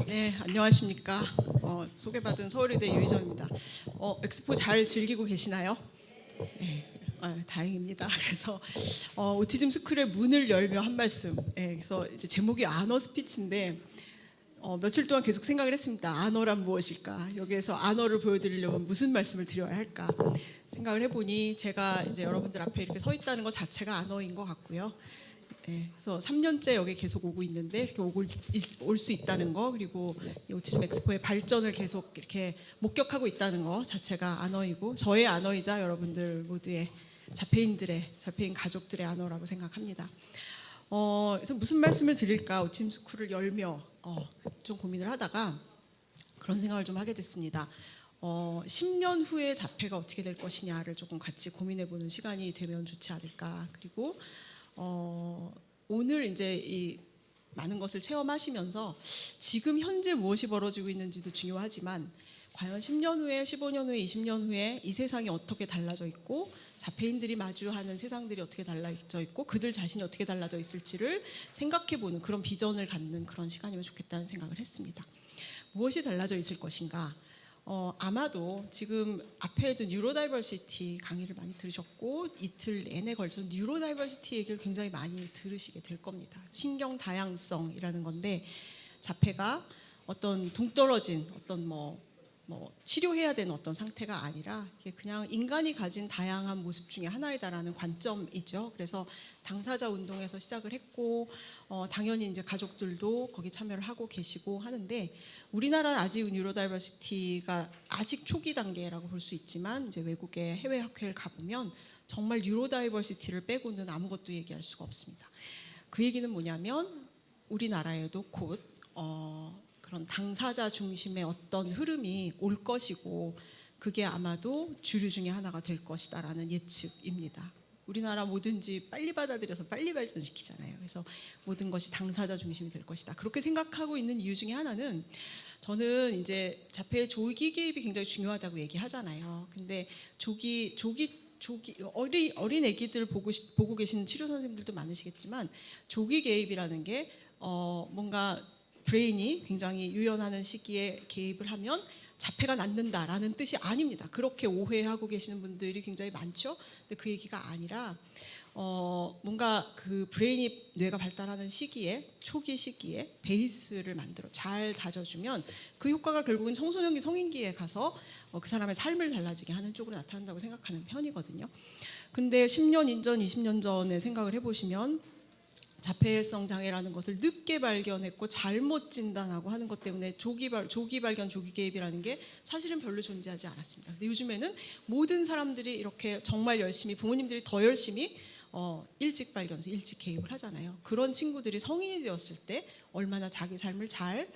네, 안녕하십니까. 소개받은 서울의대 유희정입니다. 엑스포 잘 즐기고 계시나요? 네, 다행입니다. 그래서 오티즘 스쿨의 문을 열며 한 말씀. 그래서 이제 제목이 아너 스피치인데 며칠 동안 계속 생각을 했습니다. 아너란 무엇일까? 여기에서 아너를 보여드리려면 무슨 말씀을 드려야 할까? 생각을 해보니 제가 이제 여러분들 앞에 이렇게 서 있다는 것 자체가 아너인 것 같고요. 그래서 3년째 여기 계속 오고 있는데 이렇게 올 수 있다는 거, 그리고 이 오티즘 엑스포의 발전을 계속 이렇게 목격하고 있다는 거 자체가 아너이고, 저의 아너이자 여러분들 모두의 자폐인 가족들의 아너라고 생각합니다. 그래서 무슨 말씀을 드릴까 오티즘 스쿨을 열며 좀 고민을 하다가 그런 생각을 좀 하게 됐습니다. 10년 후에 자폐가 어떻게 될 것이냐를 조금 같이 고민해보는 시간이 되면 좋지 않을까. 그리고 오늘 이제 이 많은 것을 체험하시면서 지금 현재 무엇이 벌어지고 있는지도 중요하지만, 과연 10년 후에, 15년 후에, 20년 후에 이 세상이 어떻게 달라져 있고, 자폐인들이 마주하는 세상들이 어떻게 달라져 있고, 그들 자신이 어떻게 달라져 있을지를 생각해보는 그런 비전을 갖는 그런 시간이면 좋겠다는 생각을 했습니다. 무엇이 달라져 있을 것인가? 아마도 지금 앞에도 뉴로다이버시티 강의를 많이 들으셨고, 이틀 내내 걸쳐서 뉴로다이버시티 얘기를 굉장히 많이 들으시게 될 겁니다. 신경 다양성이라는 건데, 자폐가 어떤 동떨어진 어떤 뭐 치료해야 되는 어떤 상태가 아니라 이게 그냥 인간이 가진 다양한 모습 중에 하나이다라는 관점이죠. 그래서 당사자 운동에서 시작을 했고, 당연히 이제 가족들도 거기 참여를 하고 계시고 하는데, 우리나라는 아직 뉴로다이버시티가 아직 초기 단계라고 볼 수 있지만, 이제 외국의 해외 학회를 가보면 정말 뉴로다이버시티를 빼고는 아무것도 얘기할 수가 없습니다. 그 얘기는 뭐냐면, 우리나라에도 곧 그런 당사자 중심의 어떤 흐름이 올 것이고, 그게 아마도 주류 중에 하나가 될 것이다라는 예측입니다. 우리나라 뭐든지 빨리 받아들여서 빨리 발전시키잖아요. 그래서 모든 것이 당사자 중심이 될 것이다. 그렇게 생각하고 있는 이유 중에 하나는, 저는 이제 자폐의 조기 개입이 굉장히 중요하다고 얘기하잖아요. 근데 어린 아기들 보고 계시는 치료 선생님들도 많으시겠지만, 조기 개입이라는 게 뭔가 브레인이 굉장히 유연하는 시기에 개입을 하면 자폐가 낫는다라는 뜻이 아닙니다. 그렇게 오해하고 계시는 분들이 굉장히 많죠. 근데 그 얘기가 아니라 뭔가 그 브레인이, 뇌가 발달하는 시기에, 초기 시기에 베이스를 만들어 잘 다져주면 그 효과가 결국은 청소년기, 성인기에 가서 그 사람의 삶을 달라지게 하는 쪽으로 나타난다고 생각하는 편이거든요. 근데 10년 전, 20년 전에 생각을 해보시면, 자폐성 장애라는 것을 늦게 발견했고 잘못 진단하고 하는 것 때문에 조기 발견, 조기 개입이라는 게 사실은 별로 존재하지 않았습니다. 근데 요즘에는 모든 사람들이 이렇게 정말 열심히, 부모님들이 더 열심히 일찍 발견해서 일찍 개입을 하잖아요. 그런 친구들이 성인이 되었을 때 얼마나 자기 삶을 잘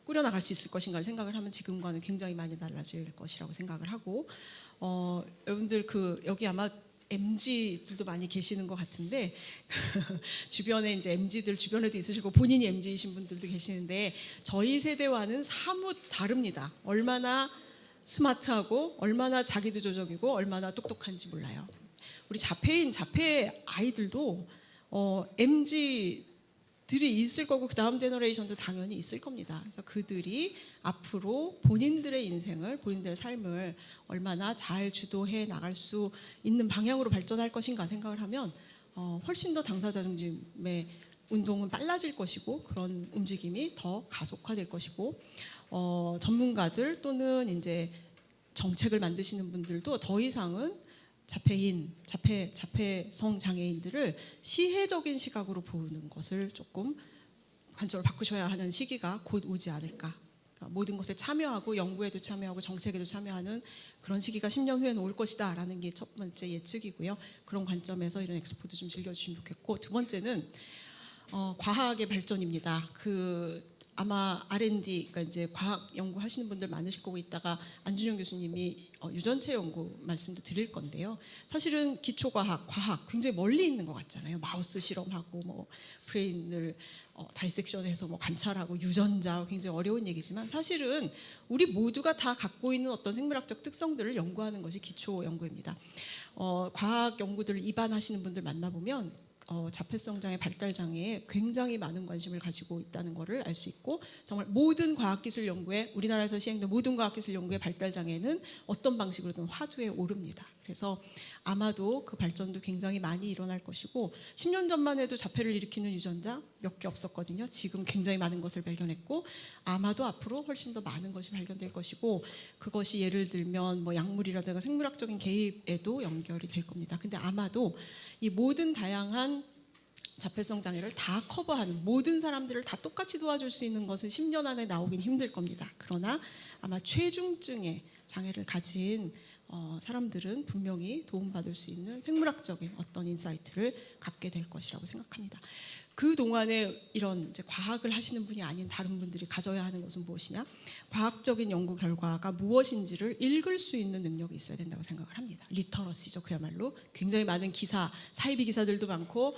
꾸려나갈 수 있을 것인가를 생각을 하면 지금과는 굉장히 많이 달라질 것이라고 생각을 하고, 여러분들 여기 아마 MZ들도 많이 계시는 것 같은데 주변에 이제 MZ들 주변에도 있으시고 본인이 MZ이신 분들도 계시는데, 저희 세대와는 사뭇 다릅니다. 얼마나 스마트하고 얼마나 자기주도적이고 얼마나 똑똑한지 몰라요. 우리 자폐 아이들도 MZ들이 있을 거고, 그 다음 제너레이션도 당연히 있을 겁니다. 그래서 그들이 앞으로 본인들의 인생을, 본인들의 삶을 얼마나 잘 주도해 나갈 수 있는 방향으로 발전할 것인가 생각을 하면 훨씬 더 당사자 중심의 운동은 빨라질 것이고, 그런 움직임이 더 가속화될 것이고, 전문가들 또는 이제 정책을 만드시는 분들도 더 이상은 자폐성 장애인들을 시혜적인 시각으로 보는 것을 조금 관점을 바꾸셔야 하는 시기가 곧 오지 않을까. 그러니까 모든 것에 참여하고, 연구에도 참여하고, 정책에도 참여하는 그런 시기가 10년 후에는 올 것이다 라는 게 첫 번째 예측이고요. 그런 관점에서 이런 엑스포도 좀 즐겨주시면 좋겠고, 두 번째는 과학의 발전입니다. 아마 R&D, 그러니까 이제 과학 연구하시는 분들 많으실 거고, 있다가 안준영 교수님이 유전체 연구 말씀도 드릴 건데요. 사실은 기초과학, 과학 굉장히 멀리 있는 것 같잖아요. 마우스 실험하고 뭐 브레인을 다이섹션해서 뭐 관찰하고 유전자, 굉장히 어려운 얘기지만, 사실은 우리 모두가 다 갖고 있는 어떤 생물학적 특성들을 연구하는 것이 기초 연구입니다. 과학 연구들을 입안하시는 분들 만나보면 자폐성 장애 발달 장애에 굉장히 많은 관심을 가지고 있다는 것을 알 수 있고 정말 모든 과학기술 연구에 우리나라에서 시행된 모든 과학기술 연구의 발달 장애는 어떤 방식으로든 화두에 오릅니다. 그래서 아마도 그 발전도 굉장히 많이 일어날 것이고 10년 전만 해도 자폐를 일으키는 유전자 몇 개 없었거든요. 지금 굉장히 많은 것을 발견했고 아마도 앞으로 훨씬 더 많은 것이 발견될 것이고 그것이 예를 들면 뭐 약물이라든가 생물학적인 개입에도 연결이 될 겁니다. 근데 아마도 이 모든 다양한 자폐성 장애를 다 커버하는 모든 사람들을 다 똑같이 도와줄 수 있는 것은 10년 안에 나오긴 힘들 겁니다. 그러나 아마 최중증의 장애를 가진 사람들은 분명히 도움받을 수 있는 생물학적인 어떤 인사이트를 갖게 될 것이라고 생각합니다. 그 동안에 이런 이제 과학을 하시는 분이 아닌 다른 분들이 가져야 하는 것은 무엇이냐? 과학적인 연구 결과가 무엇인지를 읽을 수 있는 능력이 있어야 된다고 생각을 합니다. 리터러시죠, 그야말로. 굉장히 많은 기사, 사이비 기사들도 많고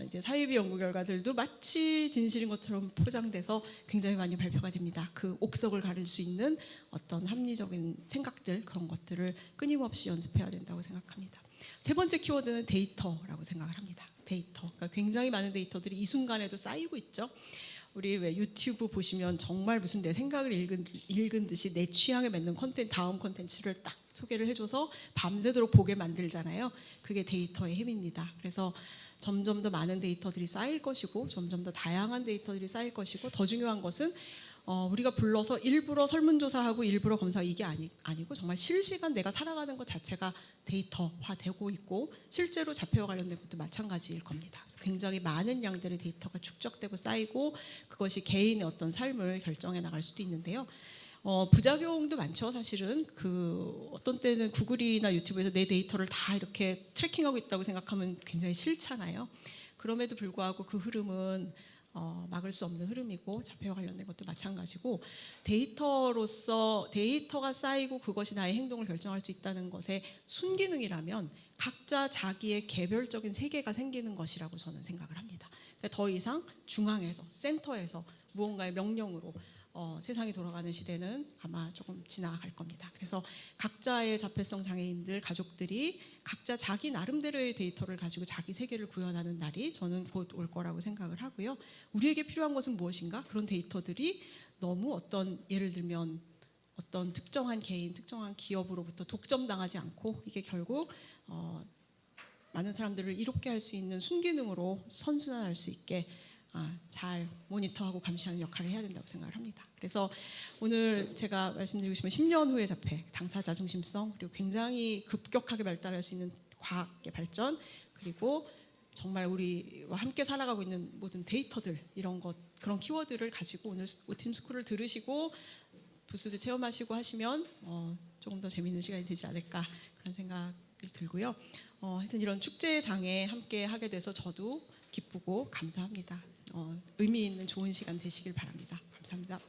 이제 사이비 연구 결과들도 마치 진실인 것처럼 포장돼서 굉장히 많이 발표가 됩니다. 그 옥석을 가릴 수 있는 어떤 합리적인 생각들 그런 것들을 끊임없이 연습해야 된다고 생각합니다. 세 번째 키워드는 데이터라고 생각을 합니다. 데이터. 그러니까 굉장히 많은 데이터들이 이 순간에도 쌓이고 있죠. 우리 왜 유튜브 보시면 정말 무슨 내 생각을 읽은 듯이 내 취향에 맞는 다음 콘텐츠를 딱 소개를 해줘서 밤새도록 보게 만들잖아요. 그게 데이터의 힘입니다. 그래서 점점 더 많은 데이터들이 쌓일 것이고 점점 더 다양한 데이터들이 쌓일 것이고 더 중요한 것은 우리가 불러서 일부러 설문조사하고 일부러 검사하고 이게 아니고 정말 실시간 내가 살아가는 것 자체가 데이터화되고 있고 실제로 자폐와 관련된 것도 마찬가지일 겁니다. 그래서 굉장히 많은 양들의 데이터가 축적되고 쌓이고 그것이 개인의 어떤 삶을 결정해 나갈 수도 있는데요. 부작용도 많죠. 사실은 어떤 때는 구글이나 유튜브에서 내 데이터를 다 이렇게 트래킹하고 있다고 생각하면 굉장히 싫잖아요. 그럼에도 불구하고 그 흐름은 막을 수 없는 흐름이고 자폐와 관련된 것도 마찬가지고 데이터가 쌓이고 그것이 나의 행동을 결정할 수 있다는 것의 순기능이라면 각자 자기의 개별적인 세계가 생기는 것이라고 저는 생각을 합니다. 그러니까 더 이상 중앙에서 센터에서 무언가의 명령으로 세상이 돌아가는 시대는 아마 조금 지나갈 겁니다. 그래서 각자의 자폐성 장애인들 가족들이 각자 자기 나름대로의 데이터를 가지고 자기 세계를 구현하는 날이 저는 곧 올 거라고 생각을 하고요. 우리에게 필요한 것은 무엇인가? 그런 데이터들이 너무 예를 들면 어떤 특정한 개인, 특정한 기업으로부터 독점당하지 않고 이게 결국 많은 사람들을 이롭게 할 수 있는 순기능으로 선순환할 수 있게 잘 모니터하고 감시하는 역할을 해야 된다고 생각을 합니다. 그래서 오늘 제가 말씀드리고 싶은 10년 후의 자폐, 당사자 중심성 그리고 굉장히 급격하게 발달할 수 있는 과학의 발전 그리고 정말 우리와 함께 살아가고 있는 모든 데이터들 그런 키워드를 가지고 오늘 오팀스쿨을 들으시고 부스도 체험하시고 하시면 조금 더 재미있는 시간이 되지 않을까 그런 생각이 들고요. 하여튼 이런 축제 장에 함께 하게 돼서 저도 기쁘고 감사합니다. 의미 있는 좋은 시간 되시길 바랍니다. 감사합니다.